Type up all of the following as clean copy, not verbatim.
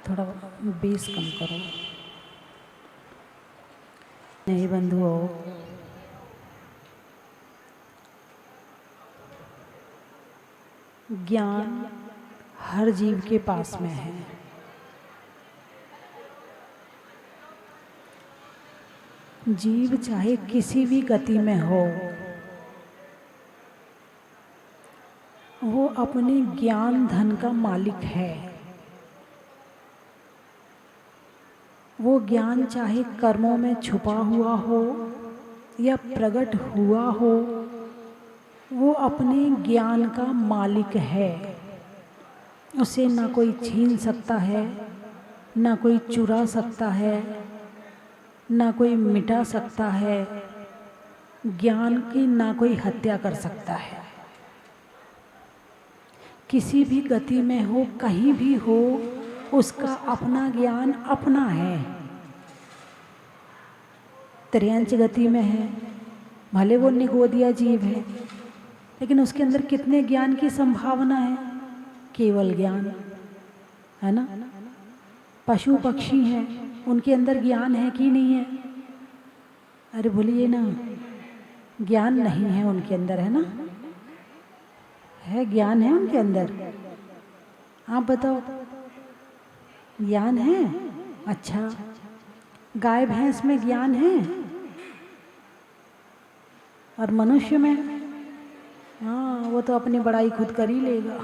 थोड़ा बेस कम करो। नहीं बंधुओं, ज्ञान हर जीव के पास में है। जीव चाहे किसी भी गति में हो, वो अपने ज्ञान धन का मालिक है। वो ज्ञान चाहे कर्मों में छुपा हुआ हो या प्रकट हुआ हो, वो अपने ज्ञान का मालिक है। उसे ना कोई छीन सकता है, ना कोई चुरा सकता है, ना कोई मिटा सकता है। ज्ञान की ना कोई हत्या कर सकता है। किसी भी गति में हो, कहीं भी हो, उसका अपना ज्ञान अपना है। त्रियंच गति में है, भले वो निगोदिया जीव है, लेकिन उसके अंदर कितने ज्ञान की संभावना है? केवल ज्ञान है ना। पशु पक्षी हैं, उनके अंदर ज्ञान है कि नहीं है? अरे बोलिए ना, ज्ञान नहीं है उनके अंदर, है ना? है, ज्ञान है उनके अंदर। आप बताओ, ज्ञान है? अच्छा, गाय भैंस में ज्ञान है? और मनुष्य में? हाँ, वो तो अपनी बड़ाई खुद कर ही लेगा,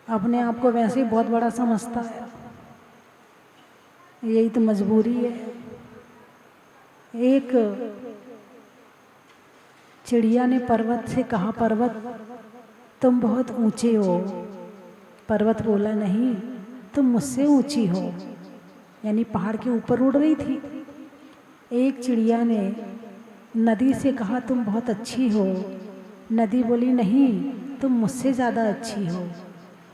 अपने आप को वैसे ही बहुत बड़ा समझता है। यही तो मजबूरी है। एक चिड़िया ने पर्वत से कहा, पर्वत तुम बहुत ऊंचे हो। पर्वत बोला, नहीं, तुम मुझसे ऊंची हो। यानी पहाड़ के ऊपर उड़ रही थी। एक चिड़िया ने नदी से कहा, तुम बहुत अच्छी हो। नदी बोली, नहीं, तुम मुझसे ज़्यादा अच्छी हो।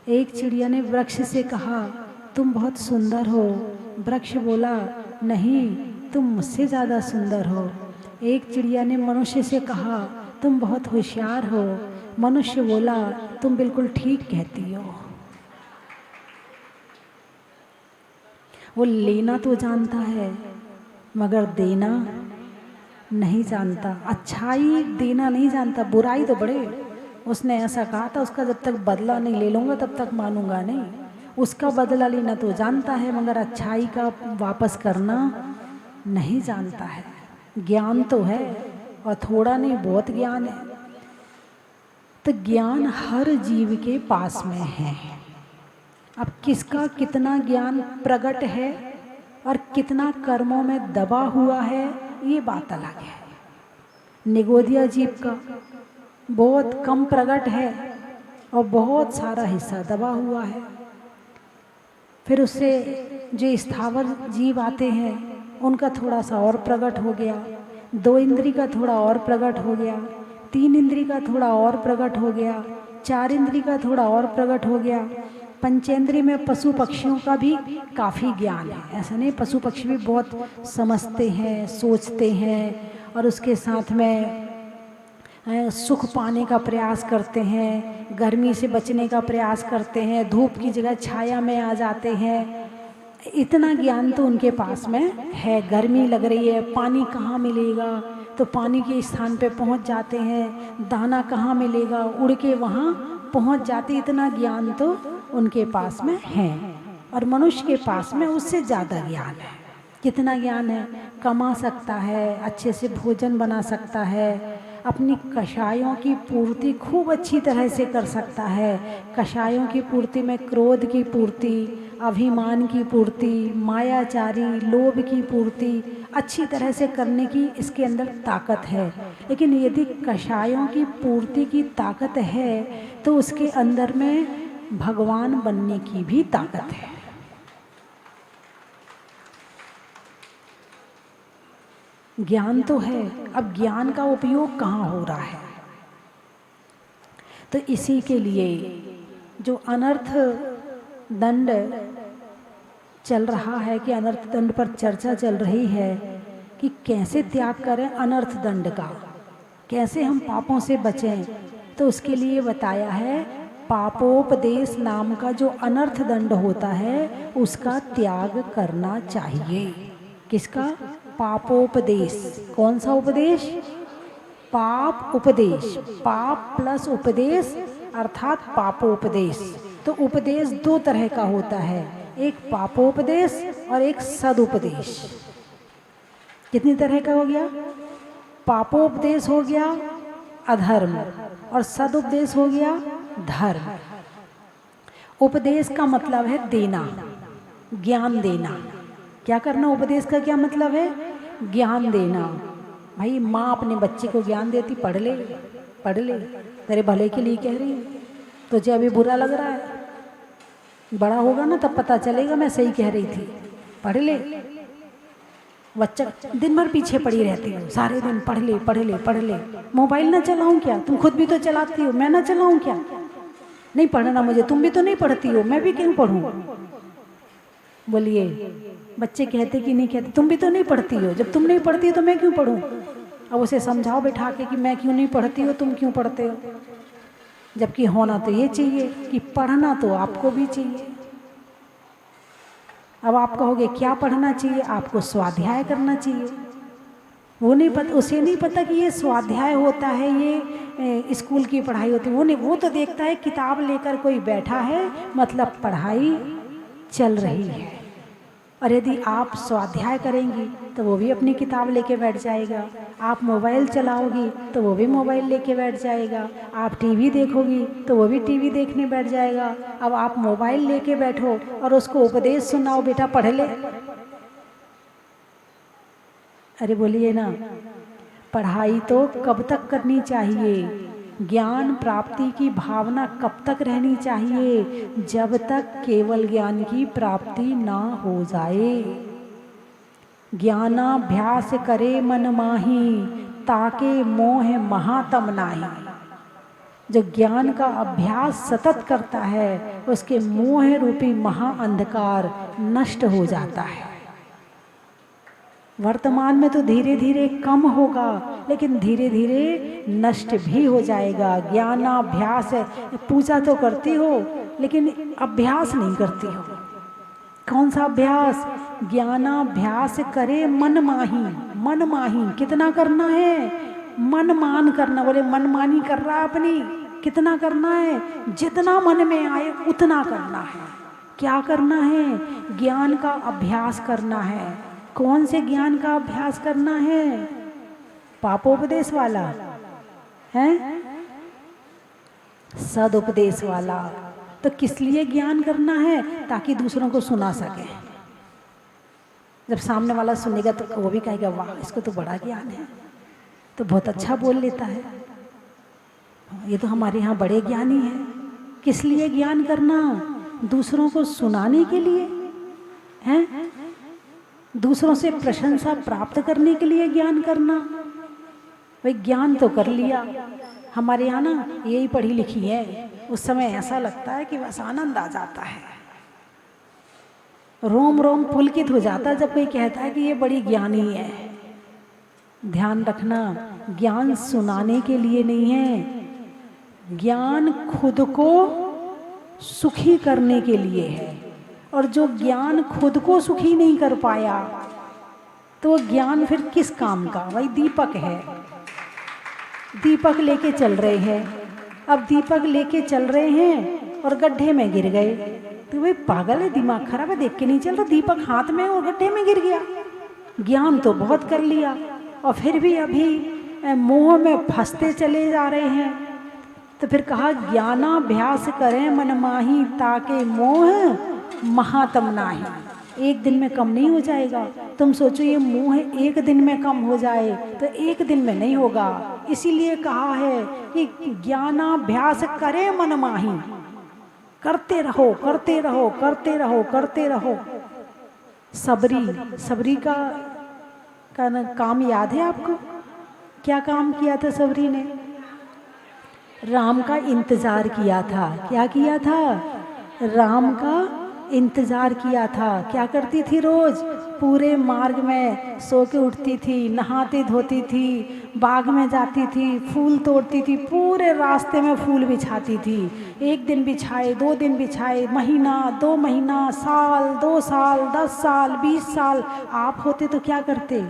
एक चिड़िया ने वृक्ष से कहा, तुम बहुत सुंदर हो। वृक्ष बोला, नहीं, तुम मुझसे ज़्यादा सुंदर हो। एक चिड़िया ने मनुष्य से कहा, तुम बहुत होशियार हो। मनुष्य बोला, तुम बिल्कुल ठीक कहती हो। वो लेना तो जानता है, मगर देना नहीं जानता। अच्छाई देना नहीं जानता, बुराई तो बड़े। उसने ऐसा कहा था, उसका जब तक बदला नहीं ले लूँगा तब तक मानूंगा नहीं। उसका बदला लेना तो जानता है, मगर अच्छाई का वापस करना नहीं जानता है। ज्ञान तो है, और थोड़ा नहीं, बहुत ज्ञान है। तो ज्ञान हर जीव के पास में है। अब किसका कितना ज्ञान प्रकट है और कितना कर्मों में दबा हुआ है, ये बात अलग है। निगोदिया जीव का बहुत कम प्रकट है और बहुत सारा हिस्सा दबा हुआ है। फिर उससे जो स्थावर जीव आते हैं, उनका थोड़ा सा और प्रकट हो गया। 2 इंद्री का थोड़ा और प्रकट हो गया। 3 इंद्री का थोड़ा और प्रकट हो गया। 4 इंद्री का थोड़ा और प्रकट हो गया। पंचेंद्री में पशु पक्षियों का भी काफ़ी ज्ञान है। ऐसा नहीं, पशु पक्षी भी बहुत समझते हैं, सोचते हैं, और उसके साथ में सुख पाने का प्रयास करते हैं, गर्मी से बचने का प्रयास करते हैं, धूप की जगह छाया में आ जाते हैं। इतना ज्ञान तो उनके पास में है। गर्मी लग रही है, पानी कहाँ मिलेगा, तो पानी के स्थान पे पहुंच जाते हैं। दाना कहाँ मिलेगा, उड़ के वहाँ पहुंच जाते। इतना ज्ञान तो उनके पास में है। और मनुष्य के पास में उससे ज़्यादा ज्ञान है। कितना ज्ञान है? कमा सकता है, अच्छे से भोजन बना सकता है, अपनी कषायों की पूर्ति खूब अच्छी तरह से कर सकता है। कषायों की पूर्ति में क्रोध की पूर्ति, अभिमान की पूर्ति, मायाचारी लोभ की पूर्ति अच्छी तरह से करने की इसके अंदर ताकत है। लेकिन यदि कषायों की पूर्ति की ताकत है, तो उसके अंदर में भगवान बनने की भी ताकत है। ज्ञान तो है, अब ज्ञान का उपयोग कहाँ हो रहा है? तो इसी के लिए जो अनर्थ दंड चल रहा है, कि अनर्थ दंड पर चर्चा चल रही है कि कैसे त्याग करें अनर्थ दंड का, कैसे हम पापों से बचें, तो उसके लिए बताया है पापोपदेश नाम का जो अनर्थ दंड होता है उसका त्याग करना चाहिए। किसका? पापोपदेश। कौन सा उपदेश? पाप उपदेश। पाप प्लस उपदेश अर्थात पापोपदेश। तो उपदेश दो तरह का होता है, एक पापोपदेश और एक सदुपदेश। कितनी तरह का हो गया? पापोपदेश हो गया अधर्म और सदुपदेश हो गया धर्म। उपदेश का मतलब है देना, ज्ञान देना। क्या करना? उपदेश का क्या मतलब है? ज्ञान देना। भाई माँ अपने बच्चे को ज्ञान देती, पढ़ ले पढ़ ले, तेरे भले के लिए कह रही हूँ, तुझे अभी बुरा लग रहा है, बड़ा होगा ना तब पता चलेगा मैं सही कह रही थी, पढ़ ले। बच्चा दिन भर पीछे पड़ी रहती हो, सारे दिन पढ़ ले पढ़ ले पढ़ ले। मोबाइल ना चलाऊं क्या? तुम खुद भी तो चलाती हो, मैं ना चलाऊं क्या? नहीं पढ़ना मुझे, तुम भी तो नहीं पढ़ती हो, मैं भी क्यों पढ़ूं? बोलिए, बच्चे कहते कि नहीं कहते? तुम भी तो नहीं पढ़ती हो, जब तुम नहीं पढ़ती हो तो मैं क्यों पढ़ूं? अब उसे समझाओ बैठा के कि मैं क्यों नहीं पढ़ती हो, तुम क्यों पढ़ते हो? जबकि होना तो ये चाहिए कि पढ़ना तो आपको भी चाहिए। अब आप कहोगे क्या पढ़ना चाहिए? आपको स्वाध्याय करना चाहिए। वो नहीं पता, उसे नहीं पता कि ये स्वाध्याय होता है, ये स्कूल की पढ़ाई होती है। वो नहीं, वो तो देखता है किताब लेकर कोई बैठा है, मतलब पढ़ाई चल रही है। और यदि आप स्वाध्याय करेंगी तो वो भी अपनी किताब लेके बैठ जाएगा। आप मोबाइल चलाओगी तो वो भी मोबाइल लेके बैठ जाएगा। आप टीवी देखोगी तो वो भी टीवी देखने बैठ जाएगा। अब आप मोबाइल लेके बैठो और उसको उपदेश सुनाओ, बेटा पढ़ ले। अरे बोलिए ना, पढ़ाई तो कब तक करनी चाहिए? ज्ञान प्राप्ति की भावना कब तक रहनी चाहिए? जब तक केवल ज्ञान की प्राप्ति ना हो जाए। ज्ञानाभ्यास करे मन माही, ताके मोह महातम नाही। जो ज्ञान का अभ्यास सतत करता है उसके मोह रूपी महाअंधकार नष्ट हो जाता है। वर्तमान में तो धीरे धीरे कम होगा, लेकिन धीरे धीरे नष्ट भी हो जाएगा। ज्ञानाभ्यास, पूजा तो करती हो लेकिन अभ्यास नहीं करती हो। कौन सा अभ्यास? ज्ञानाभ्यास करे मन माही। मन माही कितना करना है? मन मान करना। बोले मनमानी कर रहा है अपनी, कितना करना है? जितना मन में आए उतना करना है। क्या करना है? ज्ञान का अभ्यास करना है। कौन से ज्ञान का अभ्यास करना है? पापोपदेश वाला है, सदुपदेश वाला। तो किस लिए ज्ञान करना है? ताकि दूसरों को सुना सके। जब सामने वाला सुनेगा तो वो भी कहेगा वाह इसको तो बड़ा ज्ञान है, तो बहुत अच्छा बोल लेता है, ये तो हमारे यहाँ बड़े ज्ञानी हैं। किस लिए ज्ञान करना? दूसरों को सुनाने के लिए हैं, दूसरों से प्रशंसा प्राप्त करने के लिए ज्ञान करना। भाई ज्ञान तो कर लिया। हमारे यहाँ ना यही पढ़ी लिखी है, उस समय ऐसा लगता है कि बस आनंद आ जाता है, रोम रोम पुलकित हो जाता है जब कोई कहता है कि ये बड़ी ज्ञानी है। ध्यान रखना, ज्ञान सुनाने के लिए नहीं है, ज्ञान खुद को सुखी करने के लिए है। और जो ज्ञान खुद को सुखी नहीं कर पाया तो वो ज्ञान फिर किस काम का? वही दीपक है, दीपक लेके चल रहे हैं। अब दीपक लेके चल रहे हैं और गड्ढे में गिर गए तो भाई पागल है, दिमाग खराब है, देख के नहीं चल रहा, दीपक हाथ में और गड्ढे में गिर गया। ज्ञान तो बहुत कर लिया और फिर भी अभी मोह में फंसते चले जा रहे हैं। तो फिर कहा ज्ञानाभ्यास करें मन माही, ताके मोह महातम नाही। एक दिन में कम नहीं हो जाएगा। तुम सोचो ये मोह एक दिन में कम हो जाए तो एक दिन में नहीं होगा। इसीलिए कहा है कि ज्ञानाभ्यास करे मन माही, करते रहो करते रहो करते रहो करते रहो। सबरी का काम याद है आपको? क्या काम किया था सबरी ने? राम का इंतजार किया था। क्या किया था? राम का इंतज़ार किया था। क्या करती थी? रोज़ पूरे मार्ग में सो के उठती थी, नहाती धोती थी, बाग में जाती थी, फूल तोड़ती थी, पूरे रास्ते में फूल बिछाती थी। 1 दिन बिछाए, 2 दिन बिछाए, महीना, 2 महीना, साल, 2 साल, 10 साल, 20 साल। आप होते तो क्या करते?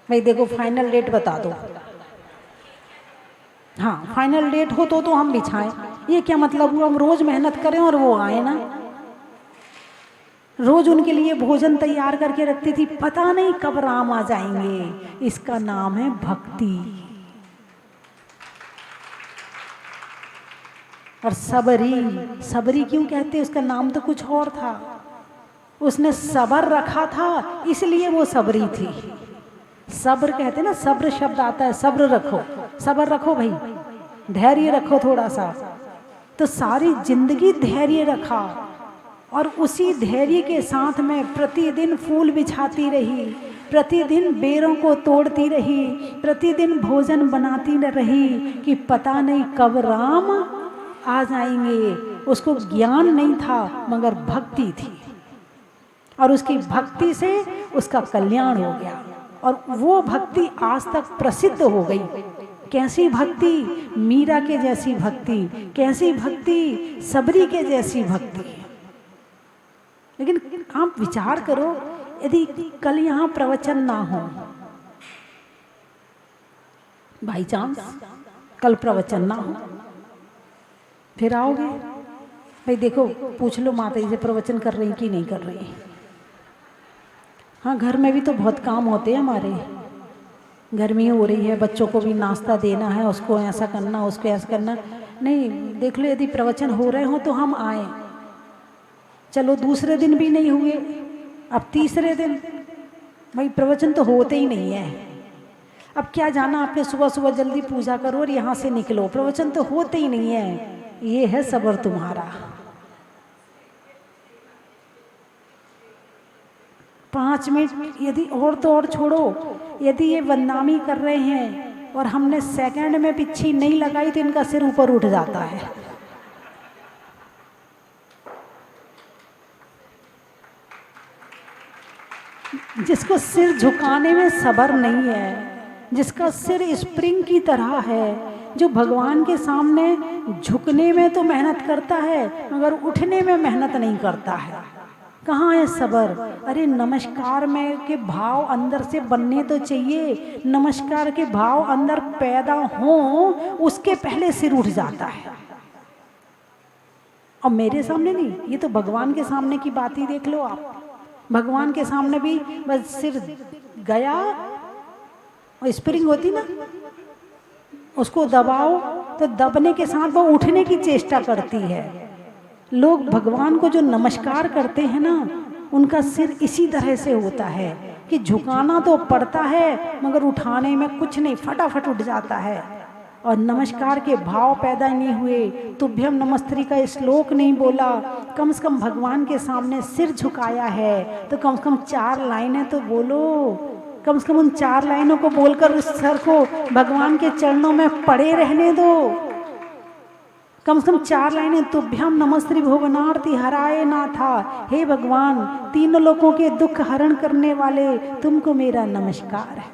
भाई देखो, फाइनल डेट बता दो। हाँ, फाइनल डेट हो तो हम बिछाएं। ये क्या मतलब हुआ? हम रोज मेहनत करें और वो आए ना। रोज उनके लिए भोजन तैयार करके रखती थी, पता नहीं कब राम आ जाएंगे। इसका नाम है भक्ति। और सबरी, सबरी क्यों कहते? उसका नाम तो कुछ और था। उसने सबर रखा था, इसलिए वो सबरी थी। सब्र कहते ना, सब्र शब्द आता है, सब्र रखो, सब्र रखो भाई, धैर्य रखो थोड़ा सा। तो सारी जिंदगी धैर्य रखा और उसी धैर्य के साथ में प्रतिदिन फूल बिछाती रही, प्रतिदिन बेरों को तोड़ती रही, प्रतिदिन भोजन बनाती रही कि पता नहीं कब राम आ जाएंगे। उसको ज्ञान नहीं था मगर भक्ति थी, और उसकी भक्ति से उसका कल्याण हो गया। और वो भक्ति आज तक प्रसिद्ध हो गई। कैसी भक्ति? मीरा के जैसी भक्ति। कैसी भक्ति? सबरी के जैसी भक्ति। लेकिन आप विचार करो, यदि कल यहाँ प्रवचन ना हो, बाई चांस कल प्रवचन ना हो, फिर आओगे? भाई देखो, पूछ लो माता जी से प्रवचन कर रही कि नहीं कर रही। हाँ, घर में भी तो बहुत काम होते हैं हमारे। गर्मी हो रही है, बच्चों को भी नाश्ता देना है, उसको ऐसा करना, उसको ऐसा करना। नहीं, देख लो, यदि प्रवचन हो रहे हो तो हम आए। चलो दूसरे दिन भी नहीं हुए, अब तीसरे दिन, भाई प्रवचन तो होते ही नहीं है। अब क्या जाना आपने, सुबह सुबह जल्दी पूजा करो और यहाँ से निकलो, प्रवचन तो होते ही नहीं है। ये है सब्र तुम्हारा। 5 मिनट यदि और तो और छोड़ो, यदि ये बदनामी कर रहे हैं और हमने सेकंड में पिच्छी नहीं लगाई तो इनका सिर ऊपर उठ जाता है। जिसको सिर झुकाने में सब्र नहीं है, जिसका सिर स्प्रिंग की तरह है, जो भगवान के सामने झुकने में तो मेहनत करता है मगर उठने में मेहनत नहीं करता है, कहाँ है सब्र? अरे नमस्कार में के भाव अंदर से बनने तो चाहिए। नमस्कार के भाव अंदर पैदा हो, उसके पहले सिर उठ जाता है। और मेरे सामने नहीं, ये तो भगवान के सामने की बात ही देख लो आप। भगवान के सामने भी बस सिर गया, और स्प्रिंग होती ना, उसको दबाओ तो दबने के साथ वो उठने की चेष्टा करती है। लोग भगवान को जो नमस्कार करते हैं ना, उनका सिर इसी तरह से होता है कि झुकाना तो पड़ता है मगर उठाने में कुछ नहीं, फटाफट उठ जाता है। और नमस्कार के भाव पैदा नहीं हुए, तुभ्यम नमस्त्री का श्लोक नहीं बोला, कम से कम भगवान के सामने सिर झुकाया है तो कम से कम 4 लाइनें तो बोलो। कम से कम उन 4 लाइनों को बोलकर उस सर को भगवान के चरणों में पड़े रहने दो। कम से कम 4 लाइनें, तुभ्यम नमस्त्री भुवनार्ति हराए नाथा, हे भगवान, 3 लोगों के दुख हरण करने वाले, तुमको मेरा नमस्कार है।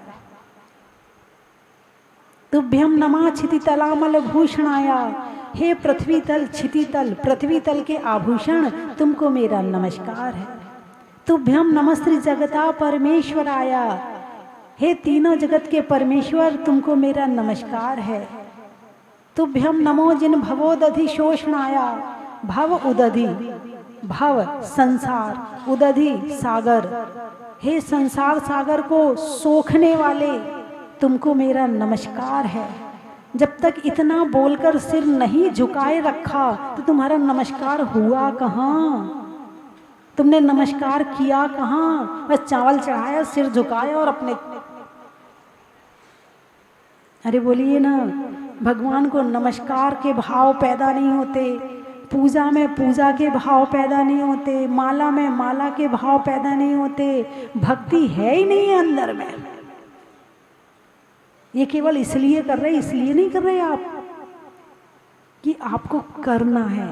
तुभ्यम नमा क्षितितलामल भूषणाया, हे पृथ्वी तल क्षितितल, पृथ्वी तल के आभूषण, तुमको मेरा नमस्कार है। तुभ्यम नमस्त्री जगता परमेश्वराया, हे तीनों जगत के परमेश्वर, तुमको मेरा नमस्कार है। तुभ्यम नमो जिन भवोदधि शोषणाया, भव उदधि, भव संसार, उदधि सागर, हे संसार सागर को सोखने वाले, तुमको मेरा नमस्कार है। जब तक इतना बोलकर सिर नहीं झुकाए रखा तो तुम्हारा नमस्कार हुआ कहाँ? तुमने नमस्कार किया कहाँ? बस चावल चढ़ाया, सिर झुकाया और अपने, अरे बोलिए ना, भगवान को नमस्कार के भाव पैदा नहीं होते, पूजा में पूजा के भाव पैदा नहीं होते, माला में माला के भाव पैदा नहीं होते, भक्ति है ही नहीं है अंदर में। ये केवल इसलिए कर रहे, इसलिए नहीं कर रहे आप कि आपको करना है।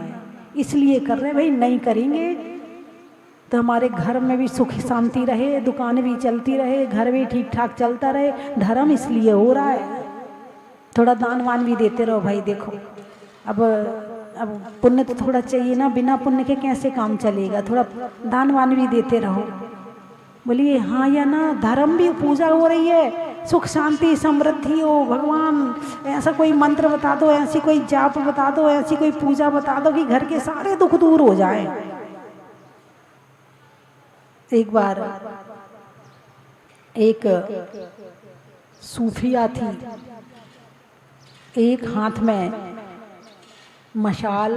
इसलिए कर रहे, भाई नहीं करेंगे तो हमारे घर में भी सुख शांति रहे, दुकान भी चलती रहे, घर भी ठीक ठाक चलता रहे। धर्म इसलिए हो रहा है। थोड़ा दान वान भी देते रहो भाई। देखो अब पुण्य तो थोड़ा चाहिए ना, बिना पुण्य के कैसे काम चलेगा। थोड़ा दान वान भी देते रहो। बोलिए हाँ या ना। धर्म भी पूजा हो रही है, सुख शांति समृद्धि हो। भगवान ऐसा कोई मंत्र बता दो, ऐसी कोई जाप बता दो, ऐसी कोई पूजा बता दो कि घर के सारे दुख दूर हो जाए। एक बार एक सूफिया थी, एक हाथ में मशाल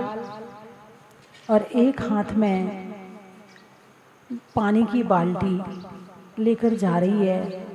और एक हाथ में पानी की बाल्टी लेकर जा रही है।